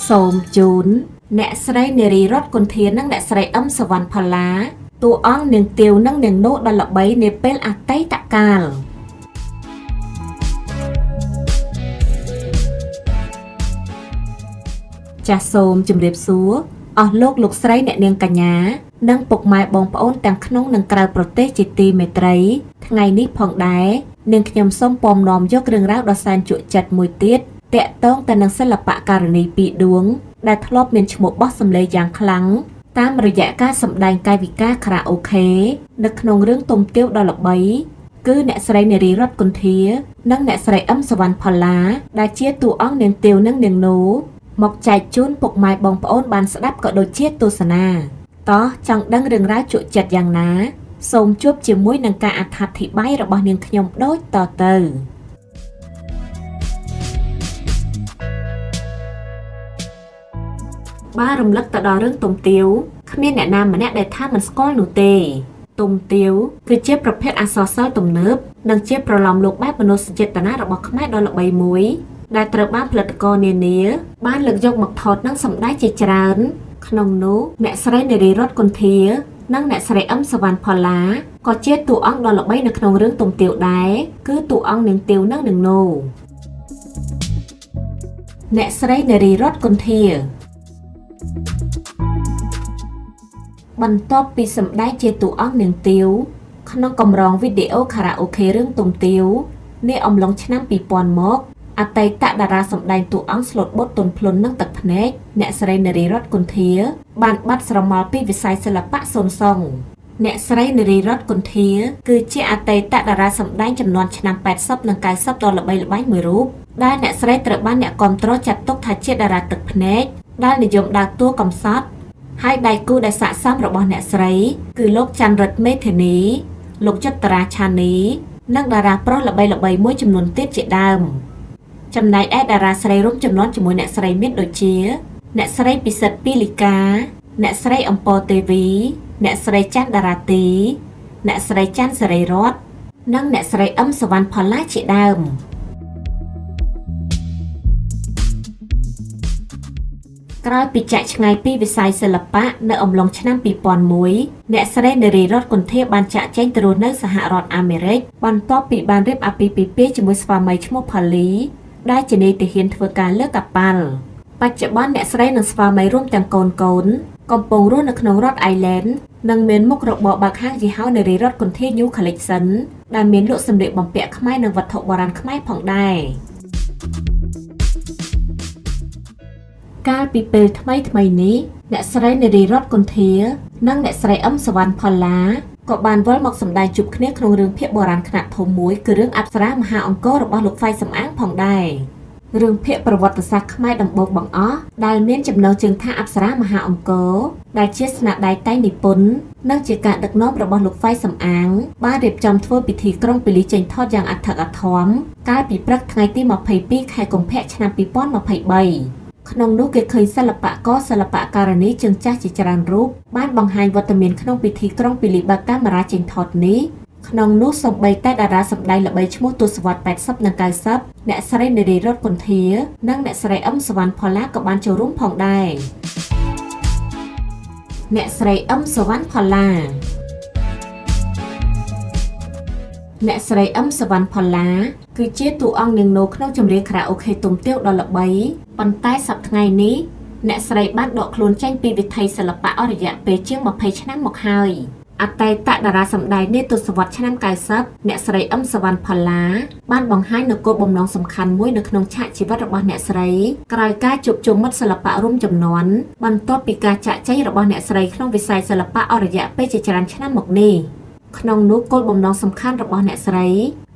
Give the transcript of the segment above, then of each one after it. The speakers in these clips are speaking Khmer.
សូមជូនអ្នកស្រីនារីរតគុន្ធានិងអ្នកស្រីអឹមសវណ្ណផល្លាតួអង្គនាងទាវនិងនាងនោះដ៏ល្បីនាពេលអតីតកាលចាសសូមជម្រាបសួរអស់លោកស្រីអ្នកនាងកញ្ញានិងពុកម៉ែបងប្អូនទាំងក្នុងនិងក្រៅប្រទេសជាទីមេត្រីថ្ងៃនេះផងដែរនាងខ្ញុំសូមពំនាំយករឿងរ៉ាវដ៏សែនជក់ចិត្តមួយទៀតតាក់ទងទៅនឹងសិល្បករនីពីរដួងដែលធ្លាប់មានឈ្មោះបោះសម្លេងយ៉ាងខ្លាំងតាមរយៈការសម្ដែងកាយវិការខារ៉ាអូខេនៅក្នុងរឿងទុំទាវដ៏ល្បីគឺអ្នកស្រីនារីរតគុន្ធានិងអ្នកស្រីអឹមសវណ្ណផល្លាដែលជាតួអង្គនាងទាវនិងនាងនោមកចែកជូនពុកម៉ែបងប្អូនបានស្ដាប់ក៏ដូចជាទស្សនាតោះចង់ដឹងរឿងរ៉ាវជក់ចិត្តយ៉ាងណាសូមជួបជាមួយនឹងការអត្ថាធិប្បាយរបស់នាងខ្ញុំដូចតទៅបាទរំលឹកទៅដល់រឿងទុំទាវគ្មានអ្នកណាម្នាក់ដែលថាមិនស្គាល់នោះទេទុំទាវគឺជាប្រភេទអក្សរសិល្ប៍ទំនើបនិងជាប្រឡំលោកបែបមនោសញ្ចេតនារបស់ខ្មែរដ៏ល្បីមួយដែលត្រូវបានផលិតករនានាបានលើកយកមកថតនិងសម្ដែងជាច្រើនក្នុងនោះអ្នកស្រីនារីរតគុន្ធានិងអ្នកស្រីអឹមសវណ្ណផល្លាក៏ជាតួអង្គដ៏ល្បីនៅក្នុងរឿងទុំទាវដែរគឺតួអង្គនាងទាវនិងនាងនោអ្នកស្រីនារីរតគុន្ធាបន្ទាប់ពីសម្ដែងជាតួអង្គនាងទាវក្នុងកម្រងវីដេអូខារ៉ាអូខេរឿងទុំទាវនាអំឡុងឆ្នាំ2000មកអតីតតារាសម្ដែងតួអង្គស្លូតបូតទន់ភ្លន់និងទឹកភ្នែកអ្នកស្រីនារីរតគុន្ធាបានបាត់ស្រមល់ពីវិស័យសិល្បៈសូន្យសងអ្នកស្រីនារីរតគុន្ធាគឺជាអតីតតារាសម្ដែងចំនួនឆ្នាំ80និង90ដ៏ល្បីល្បាញមួយរូបដែលអ្នកស្រីត្រូវបានអ្នកគាំទ្រចាត់ទុកថាជាតារាទឹកភ្នែកដែលនិយមដើរតួកំសត់ហើយដៃគូដែលស័ក្តិសមរបស់អ្នកស្រីគឺលោកច័ន្ទរិទ្ធមេធានីលោកចិត្រាឆានីនិងតារាប្រុសល្បីៗមួយចំនួនទៀតជាដើមចំណែកឯតារាស្រីរួមចំនួនជាមួយអ្នកស្រីមានដូចជាអ្នកស្រីពិសិដ្ឋពីលីកាអ្នកស្រីអំពរទេវីអ្នកស្រីច័ន្ទតារាទីអ្នកស្រីច័ន្ទសេរីរតន៍និងអ្នកស្រីអឹមសវណ្ណផល្លាជាដើមក្រោយពីចាក់ឆ្ងាយពីវិស័យសិល្បៈនៅអំឡុងឆ្នាំ2001អ្នកស្រីនារីរតគុន្ធាបានចាក់ចែងទៅរស់នៅសហរដ្ឋអាមេរិកបន្ទាប់ពីបានរៀបអាពាហ៍ពិពាហ៍ជាមួយស្វាមីឈ្មោះផាលីដែលជានាយទាហានធ្វើការលើកកប៉ាល់បច្ចុប្បន្នអ្នកស្រីនិងស្វាមីរួមទាំងកូនកំពុងរស់នៅក្នុងរដ្ឋអៃឡែននិងមានមុខរបរបើកហាងយីហោនារីរតគុន្ធា New Collection ដែលមានលក់សម្លៀកបំពាក់ខ្មែរនិងវត្ថុបុរាណខ្មែរផងដែរកាលពីពេលថ្មីនេះអ្នកស្រីនារីរតគុន្ធានិងអ្នកស្រីអឹមសវណ្ណផល្លាក៏បានវិលមកសម្ដែងជួបគ្នាក្នុងរឿងភាគបុរាណខ្នាតធំមួយគឺរឿងអប្សរាមហាអង្គររបស់លោកហ្វៃសំអាងផងដែររឿងភាគប្រវត្តិសាស្ត្រខ្មែរដំបូងបង្អស់ដែលមានចំណងជើងថាអប្សរាមហាអង្គរដែលជាស្នាដៃតែងនិពន្ធនិងជាការដឹកនាំរបស់លោកហ្វៃសំអាងបានរៀបចំធ្វើពិធីក្រុងពាលីចេញថតយ៉ាងអធិកអធមកាលពីព្រឹកថ្ងៃទី22ខែកុម្ភៈឆ្នាំ2023ក្នុងនោះគេឃើញសិល្បករសិល្បករនីជើងចាស់ជាច្រើនរូបបានបង្ហាញវត្តមានក្នុងពិធីក្រុងពាលីបើកកាមេរ៉ាចេញថតនេះក្នុងនោះសូម្បីតែតារាសម្ដែងល្បីឈ្មោះទសវត្សរ៍80និង90អ្នកស្រីនារីរតគុន្ធានិងអ្នកស្រីអឹមសវណ្ណផល្លាក៏បានចូលរួមផងដែរអ្នកស្រីអឹមសវណ្ណផល្លាអ្នកស្រីអឹមសវណ្ណផល្លាគឺជាតួអង្គនាងនោក្នុងចម្រៀងខារ៉ាអូខេទុំទាវដ៏ល្បីប៉ុន្តែសប្តាហ៍ថ្ងៃនេះអ្នកស្រីបានដកខ្លួនចេញពីវិថីសិល្បៈអស់រយៈពេលជាង20ឆ្នាំមកហើយអតីតតារាសម្ដែងនាទសវត្សរ៍ឆ្នាំ90អ្នកស្រីអឹមសវណ្ណផល្លាបានបង្ហាញនូវគោលបំណងសំខាន់មួយនៅក្នុងឆាកជីវិតរបស់អ្នកស្រីក្រោយការជួបជុំមិត្តសិល្បៈរួមចំនួនបន្ទាប់ពីការចាក់ចែងរបស់អ្នកស្រីក្នុងវិស័យសិល្បៈអស់រយៈពេលជាច្រើនឆ្នាំមកនេះក្នុងនោះគោលបំណងសំខាន់របស់អ្នកស្រី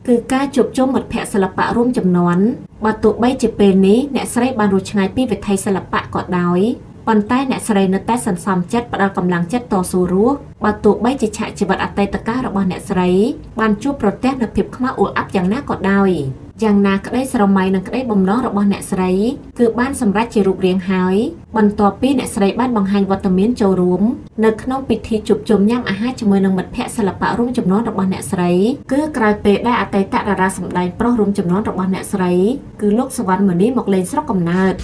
គឺការជួបជុំមិត្តភ័ក្តិសិល្បៈរួមចំនួនបើទោះបីជាពេលនេះអ្នកស្រីបានរស់ឆ្ងាយពីវិថីសិល្បៈក៏ដោយប៉ុន្តែអ្នកស្រីនៅតែសន្សំចិត្តផ្ដល់កម្លាំងចិត្តតស៊ូរស់បើទោះបីជាឆាកជីវិតអតីតកាលរបស់អ្នកស្រីបានជួបប្រទះនូវភាពខ្មាស់អួលអាប់យ៉ាងណាក៏ដោយយ៉ាងណាក្តីស្រមៃនិងក្តីបំណងរបស់អ្នកស្រីគឺបានសម្រេចជារូបរាងហើយបន្ទាប់ពីអ្នកស្រីបានបង្ហាញវត្តមានចូលរួមនៅក្នុងពិធីជួបជុំញ៉ាំអាហារជាមួយនឹងមិត្តភ័ក្តិសិល្បៈរួមចំនួនរបស់អ្នកស្រីគឺក្រោយពេលដែលអតីតតារាសម្ដែងប្រុសរួមចំនួនរបស់អ្នកស្រីគឺលោកសវណ្ណមនីមកលេងស្រុកកំណើត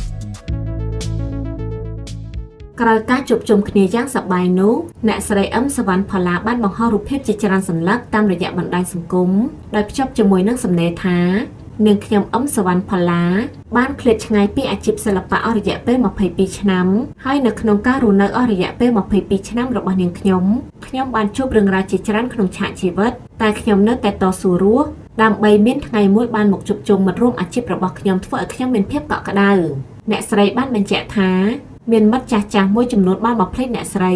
ក្រោយការជួបជុំគ្នាយ៉ាងសប្បាយនោះអ្នកស្រីអឹមសវណ្ណផល្លាបានបង្ហោះរូបភាពជាច្រើនសន្លឹកតាមរយៈបណ្ដាញសង្គមដោយភ្ជាប់ជាមួយនឹងសំណេរថានាងខ្ញុំអឹមសវណ្ណផល្លាបានឃ្លាតឆ្ងាយពីអាជីពសិល្បៈអស់រយៈពេល22ឆ្នាំហើយនៅក្នុងការរស់នៅអស់រយៈពេល22ឆ្នាំរបស់នាងខ្ញុំបានជួបរឿងរ៉ាវជាច្រើនក្នុងឆាកជីវិតតែខ្ញុំនៅតែតស៊ូរស់ដើម្បីមានថ្ងៃមួយបានមកជួបជុំមិត្តរួមអាជីពរបស់ខ្ញុំធ្វើឲ្យខ្ញុំមានភាពកក់ក្ដៅអ្នកស្រីបានបញ្ជាក់ថាមានមិត្តចាស់មួយចំនួនបានមកភ្លេចអ្នកស្រី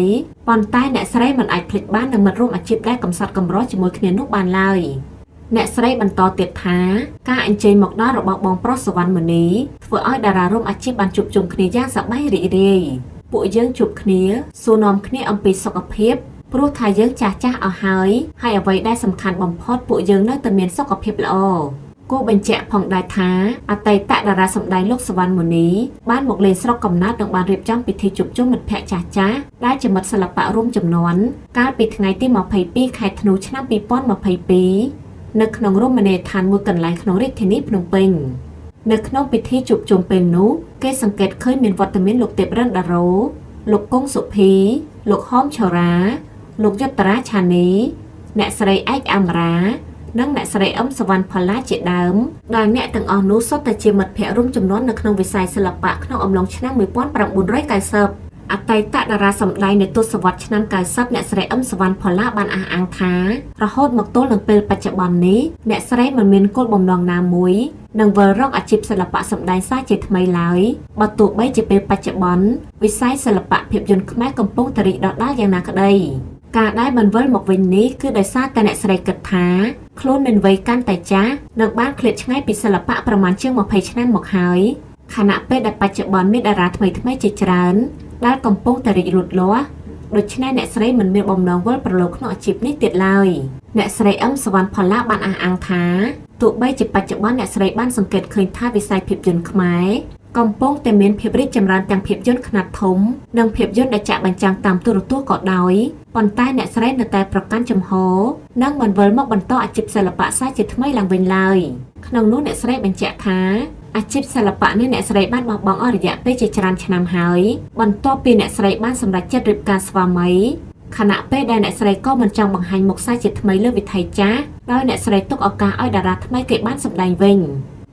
ប៉ុន្តែអ្នកស្រីមិនអាចភ្លេចបាននឹងមិត្តរួមអាជីពដែលកំសត់កំរោះជាមួយគ្នានោះបានឡើយអ្នកស្រីបន្តទៀតថាការអញ្ជើញមកដល់របស់បងប្រុសសវណ្ណមនីធ្វើឲ្យតារារួមអាជីពបានជួបជុំគ្នាយ៉ាងសប្បាយរីករាយពួកយើងជួបគ្នាសួរនាំគ្នាអំពីសុខភាពព្រោះថាយើងចាស់អស់ហើយអ្វីដែលសំខាន់បំផុតពួកយើងនៅតែមានសុខភាពល្អគូបញ្ជាក់ផងដែរថាអតីតតារាសម្ដែងលោកសវណ្ណមនីបានមកលេងស្រុកកំណើតនិងបានរៀបចំពិធីជួបជុំមិត្តភ័ក្តិចាស់ដែលជាមិត្តសិល្បៈរួមចំនួនកាលពីថ្ងៃទី22ខែធ្នូឆ្នាំ2022នៅក្នុងរមណីយដ្ឋានមួយកន្លែងក្នុងរាជធានីភ្នំពេញនៅក្នុងពិធីជួបជុំពេលនោះគេសង្កេតឃើញមានវត្តមានលោកទេពរិនដារ៉ូលោកគង់សុភីលោកហមឆូរ៉ាលោកយុត្តរាឆានីអ្នកស្រីឯកអមរានិងអ្នកស្រីអឹមសវណ្ណផល្លាជាដើមដែលអ្នកទាំងអស់នោះសុទ្ធតែជាមិត្តភ័ក្តិរួមចំនួននៅក្នុងវិស័យសិល្បៈក្នុងអំឡុងឆ្នាំ1990អតីតតារាសម្ដែងនៅទសវត្សរ៍ឆ្នាំ90អ្នកស្រីអឹមសវណ្ណផល្លាបានអះអាងថារហូតមកទល់នឹងពេលបច្ចុប្បន្ននេះអ្នកស្រីមិនមានគោលបំណងណាមួយនឹងវិលរកអាជីពសិល្បៈសម្ដែងសារជាថ្មីឡើយបើទោះបីជាពេលបច្ចុប្បន្នវិស័យសិល្បៈភាពយន្តខ្មែរកំពុងតែរីកដុះដាលយ៉ាងណាក្តីការដែលបានវិលមកវិញនេះគឺដោយសារតែអ្នកស្រីគិតថាខ្លួនមានវ័យកាន់តែចាស់និងបានឃ្លាតឆ្ងាយពីសិល្បៈប្រមាណជាង20ឆ្នាំមកហើយខណៈពេលដែលបច្ចុប្បន្នមានតារាថ្មីជាច្រើនដែលកំពុងតែរីកលូតលាស់ដូច្នេះអ្នកស្រីមិនមានបំណងវិលប្រឡូកក្នុងអាជីពនេះទៀតឡើយអ្នកស្រីអឹមសវណ្ណផល្លាបានអះអាងថាទោះបីជាបច្ចុប្បន្នអ្នកស្រីបានសង្កេតឃើញថាវិស័យភាពយន្តខ្មែរកំពុងតែមានភាពរីកចម្រើនទាំងភាពយន្តខ្នាតធំនិងភាពយន្តដែលចាក់បញ្ចាំងតាមទូរទស្សន៍ក៏ដោយប៉ុន្តែអ្នកស្រីនៅតែប្រកាន់ជំហរនិងមិនវិលមកបន្តអាជីពសិល្បៈសារជាថ្មីឡើងវិញឡើយក្នុងនោះអ្នកស្រីបញ្ជាក់ថាអាជីពសិល្បៈនេះអ្នកស្រីបានបោះបង់អស់រយៈពេលជាច្រើនឆ្នាំហើយបន្ទាប់ពីអ្នកស្រីបានសម្រេចចិត្តរៀបការស្វាមីខណៈពេលដែលអ្នកស្រីក៏មិនចង់បង្ហាញមុខសារជាថ្មីលើវិថីចាស់ដោយអ្នកស្រីទុកឱកាសឲ្យតារាថ្មីគេបានសម្ដែងវិញ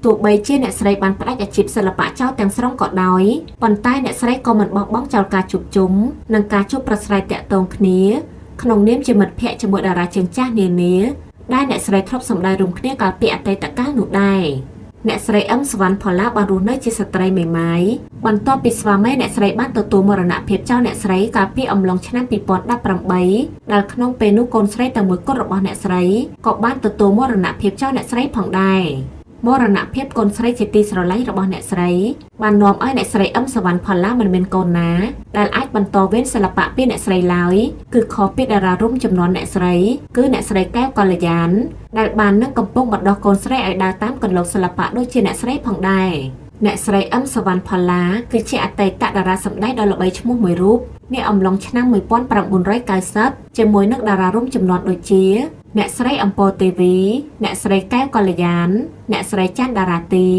ទោះបីជាអ្នកស្រីបានផ្ដាច់អាជីពសិល្បៈចោលទាំងស្រុងក៏ដោយប៉ុន្តែអ្នកស្រីក៏មិនបោះបង់ចោលការជួបជុំនិងការជួបប្រស្រ័យទាក់ទងគ្នាក្នុងនាមជាមិត្តភក្តិជាមួយតារាជើងចាស់នានាដែលអ្នកស្រីធ្លាប់សម្ដែងរួមគ្នាកាលពីអតីតកាលនោះដែរអ្នកស្រីអឹមសវណ្ណផល្លាបានរស់នៅជាស្ត្រីមេម៉ាយបន្ទាប់ពីស្វាមីអ្នកស្រីបានទទួលមរណភាពចោលអ្នកស្រីកាលពីអំឡុងឆ្នាំ2018ដែលក្នុងពេលនោះកូនស្រីតែមួយគត់របស់អ្នកស្រីក៏បានទទួលមរណភាពចោលអ្នកស្រីផងដែរមរណភាពកូនស្រីជាទីស្រឡាញ់របស់អ្នកស្រីបាននាំឲ្យអ្នកស្រីអឹមសវណ្ណផល្លាមិនមានកូនណាដែលអាចបន្តវេនសិល្បៈពីអ្នកស្រីឡើយគឺខុសពីតារារួមចំនួនអ្នកស្រីគឺអ្នកស្រីកែវកល្យានដែលបាននឹងកំពុងបណ្ដុះកូនស្រីឲ្យដើរតាមគន្លងសិល្បៈដូចជាអ្នកស្រីផងដែរអ្នកស្រីអឹមសវណ្ណផល្លាគឺជាអតីតតារាសម្ដែងដ៏ល្បីឈ្មោះមួយរូបនាអំឡុងឆ្នាំ1990ជាមួយនឹងតារារួមចំនួនដូចជាអ្នកស្រីអំពរទេវីអ្នកស្រីកែវកល្យានអ្នកស្រីច័ន្ទតារាទី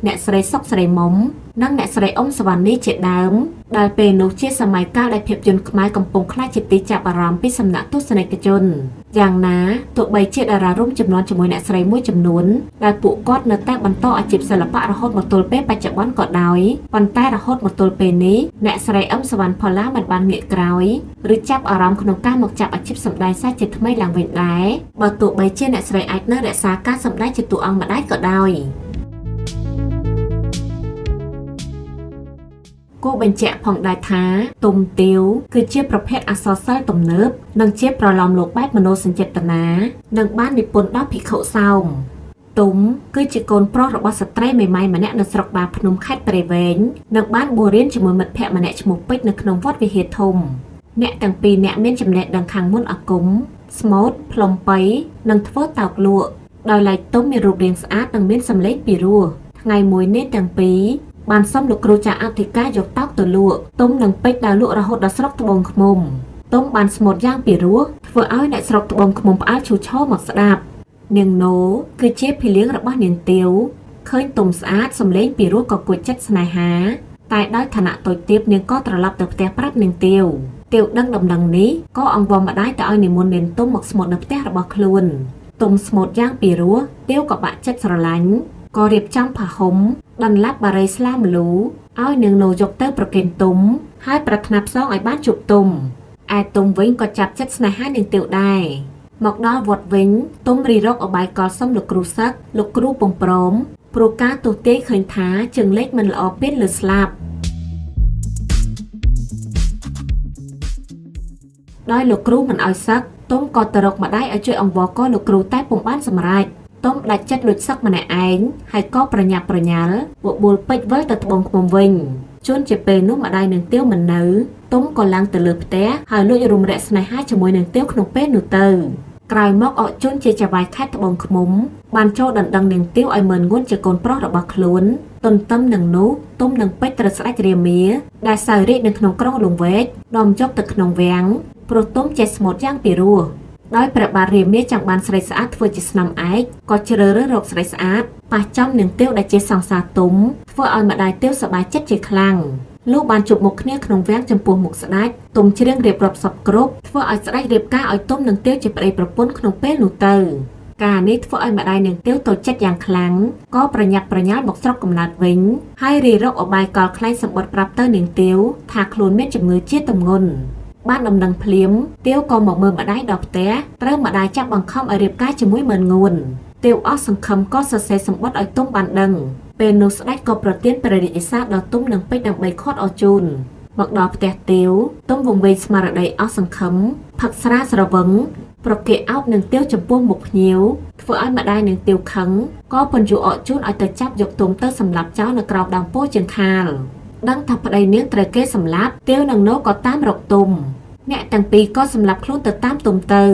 អ្នកស្រីសុកស្រីមុំនិងអ្នកស្រីអ៊ុំសវណ្ណនីជាដើមដែលពេលនោះជាសម័យកាលដែលភាពយន្តខ្មែរកំពុងក្លាយជាទីចាប់អារម្មណ៍ពីសំណាក់ទស្សនិកជនយ៉ាងណាទោះបីជាតារារួមចំនួនជាមួយអ្នកស្រីមួយចំនួនដែលពួកគាត់នៅតែបន្តអាជីពសិល្បៈរហូតមកទល់ពេលបច្ចុប្បន្នក៏ដោយប៉ុន្តែរហូតមកទល់ពេលនេះអ្នកស្រីអឹមសវណ្ណផល្លាមិនបានងាកក្រោយឬចាប់អារម្មណ៍ក្នុងការមកចាប់អាជីពសម្ដែងសារជាថ្មីឡើងវិញដែរបើទោះបីជាអ្នកស្រីអាចនៅរក្សាការសម្ដែងជាតួអង្គម្ដាយក៏ដោយគូបញ្ជាក់ផងដែរថាទុំទាវគឺជាប្រភេទអក្សរសិល្ប៍ទំនើបនិងជាប្រឡំលោកបែបមនោសញ្ចេតនានិងបាននិពន្ធដល់ភិក្ខុសោមទុំគឺជាកូនប្រុសរបស់ស្ត្រីមេម៉ាយម្នាក់នៅស្រុកបាភ្នំខេត្តព្រៃវែងនិងបានបួសរៀនជាមួយមិត្តភក្តិម្នាក់ឈ្មោះពេជ្រនៅក្នុងវត្តវិហារធំអ្នកទាំងពីរនាក់មានចំណេះដឹងខាងមុនអាគមស្មូតផ្លុំប៉ៃនិងធ្វើតោកលក់ដោយឡែកទុំមានរូបរាងស្អាតនិងមានសម្លេងពីរោះថ្ងៃមួយនេះទាំងពីរបានសុំលោកគ្រូចាស់អធិការយកតោកទៅលក់ទុំនិងពេជ្រដើរលក់រហូតដល់ស្រុកត្បូងឃ្មុំទុំបានស្មូតយ៉ាងពីរោះធ្វើឲ្យអ្នកស្រុកត្បូងឃ្មុំផ្អើលឈូឆោមកស្ដាប់នាងណូគឺជាភីលៀងរបស់នាងទាវឃើញទុំស្អាតសម្លេងពីរោះក៏គួរចិត្តស្នេហា តែដោយឋានៈតូចទាបនាងក៏ត្រឡប់ទៅផ្ទះប្រាប់នាងទាវដឹងដំណឹងនេះក៏អង្វរម្ដាយទៅឲ្យនិមន្តនាងទុំមកស្មូតនៅផ្ទះរបស់ខ្លួនទុំស្មូតយ៉ាងពីរោះទាវក៏បាក់ចិត្តស្រឡាញ់ក៏រៀបចំផាហ៊ុមដន្លាប់បារីស្លាមលូឲ្យនាងនោយកទៅប្រគេនទុំហើយប្រាថ្នាផ្សងឲ្យបានជួបទុំឯទុំវិញក៏ចាប់ចិត្តស្នេហានាងទាវដែរមកដល់វត្តវិញទុំរីរកអបាយកលសុំលោកគ្រូសឹកលោកគ្រូពំព្រមព្រោះការទស្សទាយឃើញថាជើងលេខមិនល្អពេកលើស្លាប់ដោយលោកគ្រូមិនឲ្យសឹកទុំក៏ទៅរកម្ដាយឲ្យជួយអង្វរកលោកគ្រូតែពុំបានសម្រេចទុំដាច់ចិត្តលួចសឹកម្នាក់ឯងហើយក៏ប្រញាប់ប្រញាល់បបួលពេជ្រវិលទៅត្បូងឃ្មុំវិញជួនជាពេលនោះម្ដាយនឹងទាវមិននៅទុំក៏ឡើងទៅលើផ្ទះហើយលួចរំរាក់ស្នេហាជាមួយនឹងទាវក្នុងពេលនោះទៅក្រោយមកអកជុនជាចៅហ្វាយខេត្តត្បូងឃ្មុំបានចូលដណ្ដឹងនាងទាវឲ្យមើលងួនជាកូនប្រុសរបស់ខ្លួនទន្ទឹមនឹងនោះទុំនឹងពេជ្រត្រូវស្ដេចរាមាដែលសោយរាជ្យនៅក្នុងក្រុងលង្វែកដំយកទៅក្នុងវាំងព្រោះទុំចេះស្មូតយ៉ាងពីរោះដោយព្រះបាទរាមាចង់បានស្រីស្អាតធ្វើជាស្នំឯកក៏ជ្រើសរើសរកស្រីស្អាតប៉ះចំនឹងទាវដែលជាសង្សារទុំធ្វើឲ្យម្ដាយទាវសប្បាយចិត្តជាខ្លាំងលុះបានជួបមុខគ្នាក្នុងវាំងចំពោះមុខស្ដេចទុំច្រៀងរៀបរាប់សពគ្រប់ធ្វើឲ្យស្ដេចរៀបការឲ្យទុំនឹងទាវជាប្តីប្រពន្ធក្នុងពេលនោះទៅការនេះធ្វើឲ្យម្ដាយនឹងទាវតូចចិត្តយ៉ាងខ្លាំងក៏ប្រញាប់ប្រញាល់មកស្រុកកំណើតវិញហើយរីរកអបាយកលខ្លែងសម្បត្តិប្រាប់ទៅនាងទាវថាខ្លួនមានជំងឺជាទម្ងន់បានដំណឹងភ្លាមទាវក៏មកមើលម្ដាយដល់ផ្ទះត្រូវម្ដាយចាប់បង្ខំឲ្យរៀបការជាមួយមើលងួនទាវអស់សង្ឃឹមក៏សរសេរសម្បត្តិឲ្យទុំបានដឹងពេលនោះស្ដេចក៏ប្រទានព្រះរាជសារដល់ទុំនឹងពេជ្រដើម្បីខាត់អរជូនមកដល់ផ្ទះទាវទុំវង្វេងស្មារតីអស់សង្ឃឹមផឹកស្រាស្រវឹងប្រគេអោបនឹងទាវចំពោះមុខភ្ញៀវធ្វើឲ្យម្ដាយនឹងទាវខឹងក៏ពន្យល់អរជូនឲ្យទៅចាប់យកទុំទៅសម្លាប់ចោលនៅក្រោមដើមពោធិ៍ជើងខាលដឹងថាប្តីនាងត្រូវគេសម្លាប់ទាវនិងនោក៏តាមរកទុំអ្នកទាំងពីរក៏សម្លាប់ខ្លួនទៅតាមទុំទៅ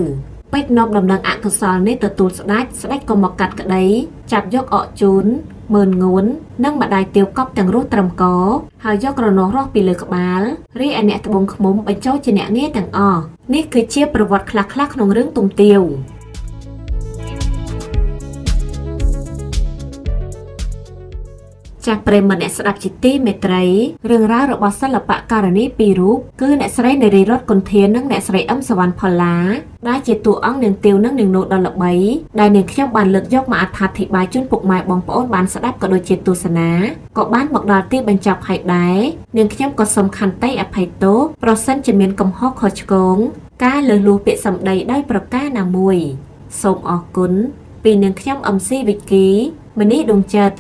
ពេជ្រនាំដំណឹងអកុសលនេះទទួលស្ដេចក៏មកកាត់ក្តីចាប់យកអកជូនមើលងួននិងម្ដាយទាវកប់ទាំងរស់ត្រឹមកហើយយករនាស់រស់ពីលើក្បាលរីឯអ្នកត្បូងឃ្មុំបញ្ចូលជាអ្នកងារទាំងអស់នេះគឺជាប្រវត្តិខ្លះៗក្នុងរឿងទុំទាវចាស់ប្រិមត្តអ្នកស្ដាប់ជាទីមេត្រីរឿងរ៉ាវរបស់សិល្បករនីពីររូបគឺអ្នកស្រីនារីរតន៍គុន្ធាននិងអ្នកស្រីអឹមសវណ្ណផល្លាដែលជាតួអង្គនាងទាវនិងនាងនោដ៏ល្បីដែលនាងខ្ញុំបានលើកយកមកអត្ថាធិប្បាយជូនពុកម៉ែបងប្អូនបានស្ដាប់ក៏ដូចជាទស្សនាក៏បានមកដល់ទីបញ្ចប់ហើយដែរនាងខ្ញុំក៏សូមខន្តីអភ័យទោសប្រសិនជាមានកំហុសខុសឆ្គងការលើសលួសពាក្យសម្ដីដោយប្រការណាមួយសូមអរគុណពីនាងខ្ញុំអឹមស៊ីវិគីមនីដួងចិត្ត